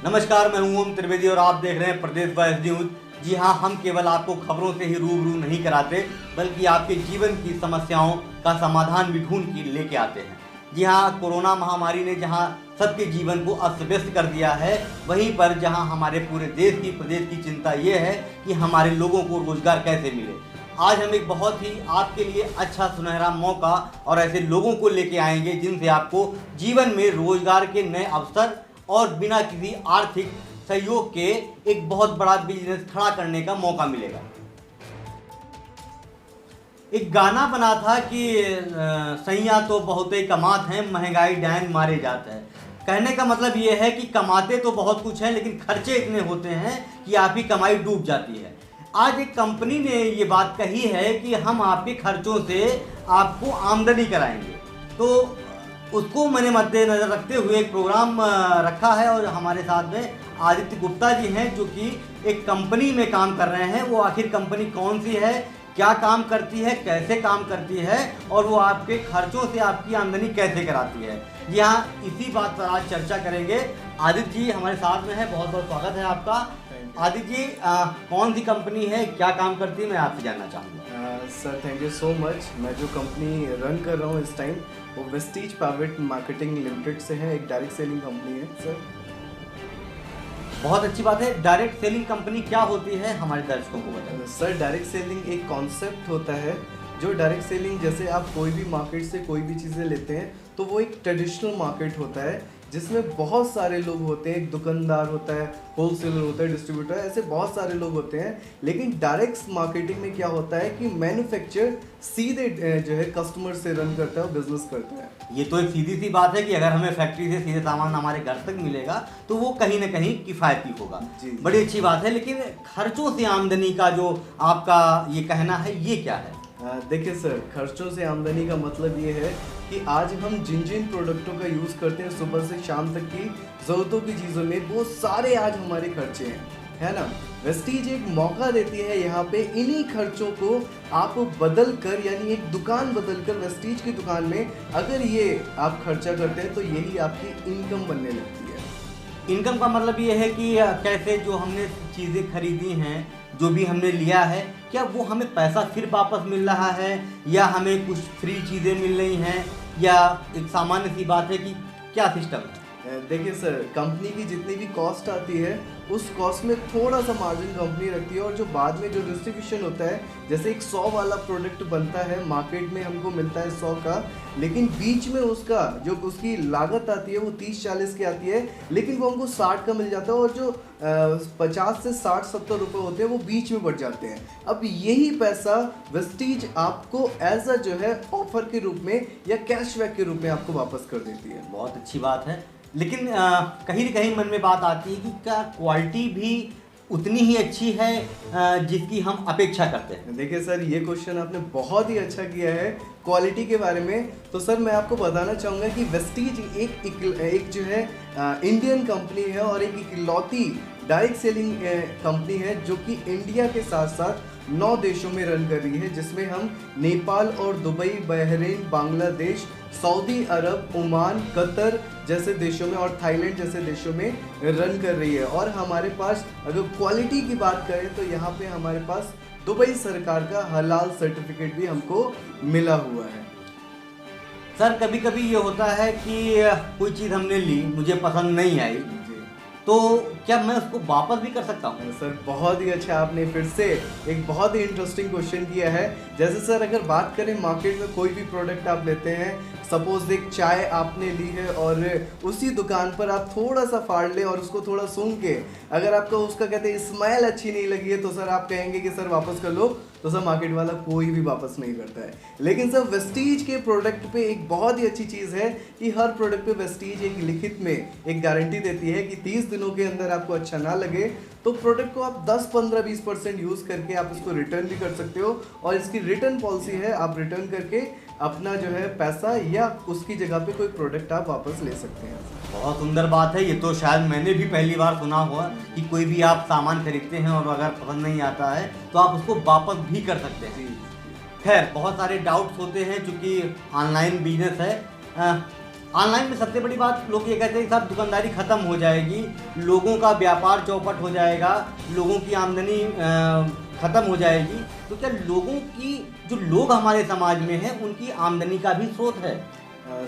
नमस्कार, मैं हूं ओम त्रिवेदी और आप देख रहे हैं प्रदेश वॉइस न्यूज। जी हां, हम केवल आपको खबरों से ही रूबरू नहीं कराते, बल्कि आपके जीवन की समस्याओं का समाधान भी ढूंढ के लेके आते हैं। जी हां, कोरोना महामारी ने जहां सबके जीवन को अस्त व्यस्त कर दिया है, वहीं पर जहां हमारे पूरे देश की प्रदेश की चिंता ये है कि हमारे लोगों को रोजगार कैसे मिले। आज हम एक बहुत ही आपके लिए अच्छा सुनहरा मौका और ऐसे लोगों को लेके आएंगे जिनसे आपको जीवन में रोजगार के नए अवसर और बिना किसी आर्थिक सहयोग के एक बहुत बड़ा बिजनेस खड़ा करने का मौका मिलेगा। एक गाना बना था कि सैया तो बहुत ही कमात हैं, महंगाई डायन मारे जाता है। कहने का मतलब ये है कि कमाते तो बहुत कुछ है, लेकिन खर्चे इतने होते हैं कि आपकी कमाई डूब जाती है। आज एक कंपनी ने ये बात कही है कि हम आपके खर्चों से आपको आमदनी कराएंगे, तो उसको मैंने मद्देनजर रखते हुए एक प्रोग्राम रखा है और हमारे साथ में आदित्य गुप्ता जी हैं जो कि एक कंपनी में काम कर रहे हैं। वो आखिर कंपनी कौन सी है, क्या काम करती है, कैसे काम करती है और वो आपके खर्चों से आपकी आमदनी कैसे कराती है, जी हाँ, इसी बात पर आज चर्चा करेंगे। आदित्य जी हमारे साथ में है, बहुत बहुत स्वागत है आपका। आदित्य जी, कौन सी कंपनी है, क्या काम करती है, मैं आपसे जानना चाहूँगा। Sir thank you so much. मैं जो कंपनी रन कर रहा हूँ इस टाइम वो वेस्टीज प्राइवेट मार्केटिंग लिमिटेड से है, एक डायरेक्ट सेलिंग कंपनी है सर। बहुत अच्छी बात है। डायरेक्ट सेलिंग कंपनी क्या होती है, हमारे दर्शकों को बताएं। सर डायरेक्ट सेलिंग एक कॉन्सेप्ट होता है। जो डायरेक्ट सेलिंग, जैसे आप कोई भी मार्केट से कोई भी चीज़ें लेते हैं तो वो एक ट्रेडिशनल मार्केट होता है जिसमें बहुत सारे लोग होते हैं। एक दुकानदार होता है, होलसेलर होता है, डिस्ट्रीब्यूटर, ऐसे बहुत सारे लोग होते हैं। लेकिन डायरेक्ट मार्केटिंग में क्या होता है कि मैन्युफैक्चर सीधे जो है कस्टमर से रन करता है और बिजनेस करता है। ये तो एक सीधी सी बात है कि अगर हमें फैक्ट्री से सीधे सामान हमारे घर तक मिलेगा तो वो कहीं ना कहीं किफ़ायती होगा। बड़ी अच्छी बात है। लेकिन खर्चों से आमदनी का जो आपका ये कहना है, ये क्या है? देखिए सर, खर्चों से आमदनी का मतलब ये है कि आज हम जिन जिन प्रोडक्टों का यूज़ करते हैं सुबह से शाम तक की ज़रूरतों की चीज़ों में, वो सारे आज हमारे खर्चे हैं, है ना। वेस्टीज एक मौका देती है यहाँ पे इन्हीं खर्चों को आप बदल कर, यानी एक दुकान बदल कर वेस्टीज की दुकान में अगर ये आप खर्चा करते हैं तो यही आपकी इनकम बनने लगती है। इनकम का मतलब ये है कि कैसे जो हमने चीज़ें खरीदी हैं, जो भी हमने लिया है, क्या वो हमें पैसा फिर वापस मिल रहा है या हमें कुछ फ्री चीज़ें मिल रही हैं, या एक सामान्य सी बात है कि क्या सिस्टम है? देखिए सर, कंपनी की जितनी भी कॉस्ट आती है उस कॉस्ट में थोड़ा सा मार्जिन कंपनी रखती है, और जो बाद में जो डिस्ट्रीब्यूशन होता है, जैसे एक 100 वाला प्रोडक्ट बनता है, मार्केट में हमको मिलता है 100 का, लेकिन बीच में उसका जो उसकी लागत आती है वो 30-40 की आती है, लेकिन वो हमको 60 का मिल जाता है, और जो 50 से 60-70 रुपये होते हैं वो बीच में बढ़ जाते हैं। अब यही पैसा वेस्टीज आपको एज अ जो है ऑफर के रूप में या कैशबैक के रूप में आपको वापस कर देती है। बहुत अच्छी बात है। लेकिन कहीं न कहीं मन में बात आती है कि क्या क्वालिटी भी उतनी ही अच्छी है जिसकी हम अपेक्षा करते हैं? देखिए सर, ये क्वेश्चन आपने बहुत ही अच्छा किया है क्वालिटी के बारे में। तो सर मैं आपको बताना चाहूँगा कि वेस्टीज एक जो है इंडियन कंपनी है और एक इकलौती डायरेक्ट सेलिंग कंपनी है जो कि इंडिया के साथ साथ 9 देशों में रन कर रही है, जिसमें हम नेपाल और दुबई, बहरीन, बांग्लादेश, सऊदी अरब, ओमान, कतर जैसे देशों में और थाईलैंड जैसे देशों में रन कर रही है। और हमारे पास अगर क्वालिटी की बात करें तो यहाँ पे हमारे पास दुबई सरकार का हलाल सर्टिफिकेट भी हमको मिला हुआ है। सर कभी कभी ये होता है कि कोई चीज़ हमने ली, मुझे पसंद नहीं आई, तो क्या मैं उसको वापस भी कर सकता हूँ? सर बहुत ही अच्छा, आपने फिर से एक बहुत ही इंटरेस्टिंग क्वेश्चन किया है। जैसे सर अगर बात करें मार्केट में कोई भी प्रोडक्ट आप लेते हैं, सपोज एक चाय आपने ली है और उसी दुकान पर आप थोड़ा सा फाड़ ले और उसको थोड़ा सूंघ के अगर आपको उसका कहते हैं स्मेल अच्छी नहीं लगी है तो सर आप कहेंगे कि सर वापस कर लो, तो सर मार्केट वाला कोई भी वापस नहीं करता है। लेकिन सर वेस्टीज के प्रोडक्ट पे एक बहुत ही अच्छी चीज़ है कि हर प्रोडक्ट पे वेस्टीज एक लिखित में एक गारंटी देती है कि 30 दिनों के अंदर आपको अच्छा ना लगे तो प्रोडक्ट को आप 10, 15, 20% यूज़ करके आप इसको रिटर्न भी कर सकते हो, और इसकी रिटर्न पॉलिसी है आप रिटर्न करके अपना जो है पैसा या उसकी जगह पे कोई प्रोडक्ट आप वापस ले सकते हैं। बहुत सुंदर बात है। ये तो शायद मैंने भी पहली बार सुना हुआ कि कोई भी आप सामान खरीदते हैं और अगर पसंद नहीं आता है तो आप उसको वापस भी कर सकते हैं। खैर, बहुत सारे डाउट्स होते हैं चूँकि ऑनलाइन बिजनेस है। ऑनलाइन में सबसे बड़ी बात लोग ये कहते हैं कि साहब दुकानदारी ख़त्म हो जाएगी, लोगों का व्यापार चौपट हो जाएगा, लोगों की आमदनी ख़त्म हो जाएगी। तो क्या लोगों की जो लोग हमारे समाज में हैं उनकी आमदनी का भी स्रोत है?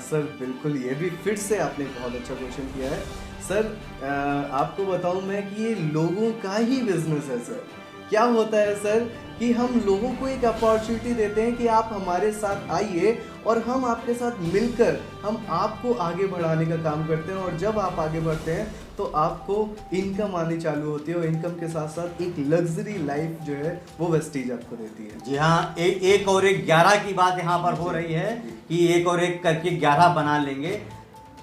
सर बिल्कुल, ये भी फिर से आपने बहुत अच्छा क्वेश्चन किया है सर। आपको बताऊं मैं कि ये लोगों का ही बिजनेस है सर। क्या होता है सर कि हम लोगों को एक अपॉर्चुनिटी देते हैं कि आप हमारे साथ आइए और हम आपके साथ मिलकर हम आपको आगे बढ़ाने का काम करते हैं। और जब आप आगे बढ़ते हैं तो आपको इनकम आनी चालू होती है और इनकम के साथ साथ एक लग्जरी लाइफ जो है वो वेस्टीज आपको देती है। जी हाँ, एक और एक 11 की बात यहाँ पर हो रही है कि एक और एक करके 11 बना लेंगे।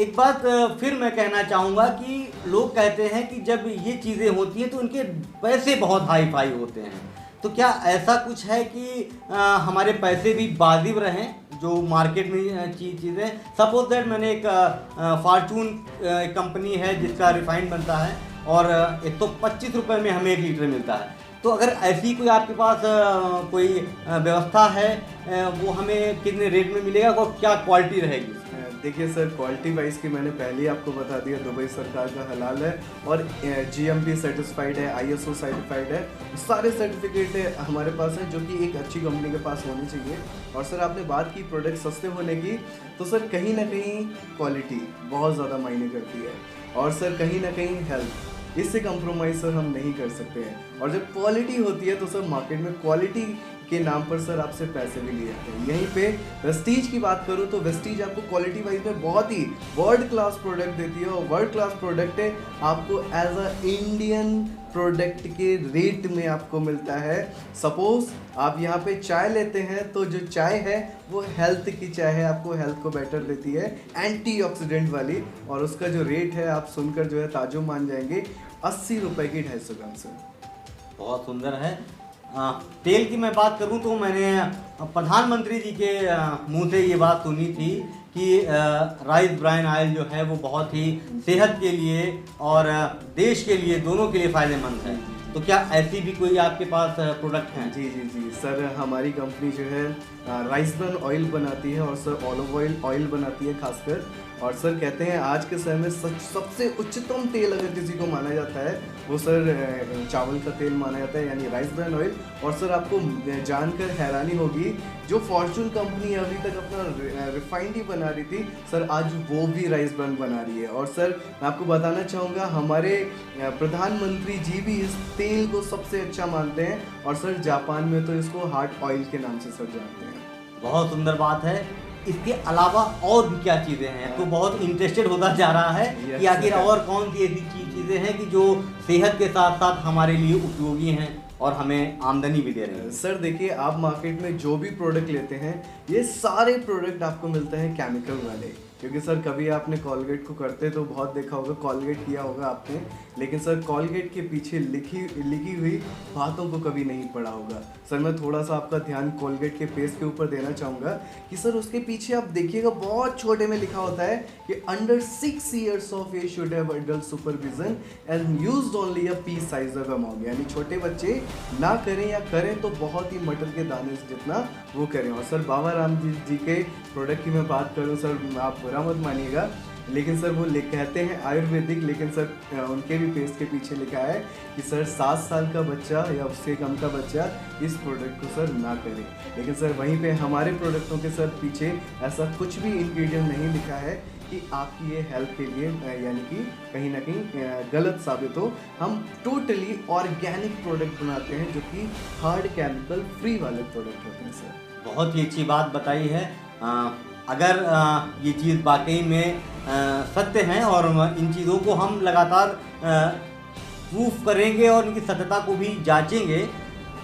एक बात फिर मैं कहना चाहूँगा कि लोग कहते हैं कि जब ये चीज़ें होती हैं तो उनके पैसे बहुत हाई फाई होते हैं। तो क्या ऐसा कुछ है कि हमारे पैसे भी वाजिब रहें जो मार्केट में चीज़ें? सपोज दैट मैंने एक फॉर्चून कंपनी है जिसका रिफाइंड बनता है और 125 रुपये में हमें 1 लीटर मिलता है। तो अगर ऐसी कोई आपके पास कोई व्यवस्था है, वो हमें कितने रेट में मिलेगा और क्या क्वालिटी रहेगी? देखिए सर, क्वालिटी वाइज की मैंने पहले ही आपको बता दिया, दुबई सरकार का हलाल है और GMP सर्टिफाइड है, ISO सर्टिफाइड है, सारे सर्टिफिकेट है हमारे पास है जो कि एक अच्छी कंपनी के पास होनी चाहिए। और सर आपने बात की प्रोडक्ट सस्ते होने की, तो सर कहीं ना कहीं क्वालिटी बहुत ज़्यादा मायने करती है और सर कहीं ना कहीं हेल्थ, इससे कंप्रोमाइज़ सर हम नहीं कर सकते हैं। और जब क्वालिटी होती है तो सर मार्केट में क्वालिटी के नाम पर सर आपसे पैसे भी लिए जाते हैं। यहीं पे वेस्टीज की बात करूं तो वेस्टीज आपको क्वालिटी वाइज में बहुत ही वर्ल्ड क्लास प्रोडक्ट देती है और वर्ल्ड क्लास प्रोडक्ट है आपको एज अ इंडियन प्रोडक्ट के रेट में आपको मिलता है। सपोज आप यहाँ पे चाय लेते हैं तो जो चाय है वो हेल्थ की चाय है, आपको हेल्थ को बेटर देती है, एंटीऑक्सीडेंट वाली, और उसका जो रेट है आप सुनकर जो है ताजुब मान जाएंगे, 80 रुपये की 250 ग्राम से। बहुत सुंदर है। तेल की मैं बात करूं तो मैंने प्रधानमंत्री जी के मुंह से ये बात सुनी थी कि राइस ब्राइन ऑयल जो है वो बहुत ही सेहत के लिए और देश के लिए, दोनों के लिए फ़ायदेमंद है। तो क्या ऐसी भी कोई आपके पास प्रोडक्ट हैं? जी जी जी सर, हमारी कंपनी जो है राइस ब्राइन ऑयल बनाती है और सर ऑलिव ऑयल बनाती है खासकर। और सर कहते हैं आज के समय में सबसे उच्चतम तेल अगर किसी को माना जाता है वो सर चावल का तेल माना जाता है, यानी राइस ब्राइन ऑयल। और सर आपको जानकर हैरानी होगी, जो फॉर्चून कंपनी अभी तक अपना रिफाइंड ही बना रही थी सर, आज वो भी राइस ब्राइन बना रही है। और सर मैं आपको बताना चाहूँगा हमारे प्रधानमंत्री जी भी इस तेल को सबसे अच्छा मानते हैं और सर जापान में तो इसको हार्ट ऑयल के नाम से सर जानते हैं। बहुत सुंदर बात है। इसके अलावा और भी क्या चीज़ें हैं? तो बहुत इंटरेस्टेड होता जा रहा है कि आखिर और कौन सी ऐसी चीज़ें हैं कि जो सेहत के साथ साथ हमारे लिए उपयोगी हैं और हमें आमदनी भी दे रहे हैं। सर देखिए, आप मार्केट में जो भी प्रोडक्ट लेते हैं ये सारे प्रोडक्ट आपको मिलते हैं केमिकल वाले, क्योंकि सर कभी आपने कॉलगेट को करते तो बहुत देखा होगा, कॉलगेट किया होगा आपने, लेकिन सर कॉलगेट के पीछे लिखी हुई बातों को कभी नहीं पढ़ा होगा। सर मैं थोड़ा सा आपका ध्यान कॉलगेट के पेस्ट के ऊपर देना चाहूँगा कि सर उसके पीछे आप देखिएगा बहुत छोटे में लिखा होता है कि under 6 years of age should have adult supervision and used only a pea size of amount, यानी छोटे बच्चे ना करें या करें तो बहुत ही मटर के दाने से जितना वो करें। और सर बाबा राम जी के प्रोडक्ट की मैं बात करूँ सर, आप बुरा मत मानिएगा, लेकिन सर वो कहते हैं आयुर्वेदिक, लेकिन सर उनके भी पेस्ट के पीछे लिखा है कि सर 7 साल का बच्चा या उससे कम का बच्चा इस प्रोडक्ट को सर ना करे। लेकिन सर वहीं पे हमारे प्रोडक्टों के सर पीछे ऐसा कुछ भी इंग्रेडिएंट नहीं लिखा है कि आपकी ये हेल्थ के लिए यानी कि कहीं ना कहीं गलत साबित हो। हम टोटली ऑर्गेनिक प्रोडक्ट बनाते हैं जो कि हार्ड केमिकल फ्री वाले प्रोडक्ट होते हैं सर। बहुत ही अच्छी बात बताई है। अगर ये चीज़ वाकई में सत्य हैं और इन चीज़ों को हम लगातार प्रूफ करेंगे और इनकी सत्यता को भी जांचेंगे,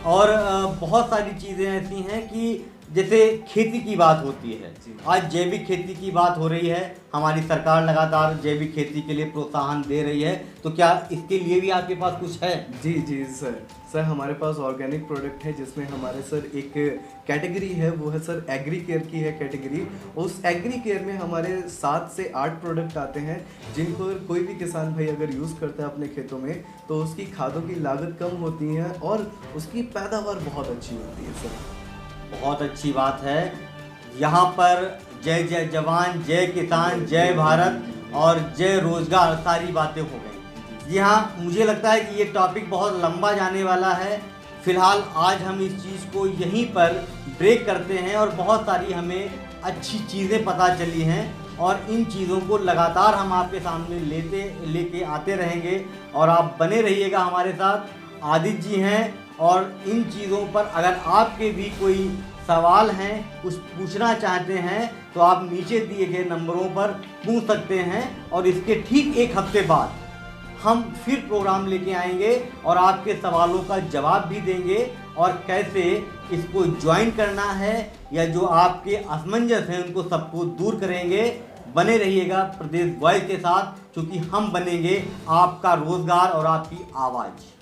और बहुत सारी चीज़ें ऐसी हैं कि जैसे खेती की बात होती है, आज जैविक खेती की बात हो रही है, हमारी सरकार लगातार जैविक खेती के लिए प्रोत्साहन दे रही है, तो क्या इसके लिए भी आपके पास कुछ है? जी जी सर हमारे पास ऑर्गेनिक प्रोडक्ट है जिसमें हमारे सर एक कैटेगरी है, वो है सर एग्री केयर की है कैटेगरी। उस एग्री केयर में हमारे 7 से 8 प्रोडक्ट आते हैं जिनको कोई भी किसान भाई अगर यूज़ करता है अपने खेतों में तो उसकी खादों की लागत कम होती है और उसकी पैदावार बहुत अच्छी होती है सर। बहुत अच्छी बात है। यहाँ पर जय जय जवान, जय किसान, जय भारत और जय रोजगार, सारी बातें हो गई। जी हाँ, मुझे लगता है कि ये टॉपिक बहुत लंबा जाने वाला है। फिलहाल आज हम इस चीज़ को यहीं पर ब्रेक करते हैं और बहुत सारी हमें अच्छी चीज़ें पता चली हैं और इन चीज़ों को लगातार हम आपके सामने लेके आते रहेंगे और आप बने रहिएगा हमारे साथ। आदित्य जी हैं और इन चीज़ों पर अगर आपके भी कोई सवाल हैं, कुछ पूछना चाहते हैं तो आप नीचे दिए गए नंबरों पर पूछ सकते हैं और इसके ठीक एक हफ्ते बाद हम फिर प्रोग्राम लेके आएंगे और आपके सवालों का जवाब भी देंगे और कैसे इसको ज्वाइन करना है या जो आपके असमंजस हैं उनको सबको दूर करेंगे। बने रहिएगा प्रदेश वॉइस के साथ, क्योंकि हम बनेंगे आपका रोजगार और आपकी आवाज़।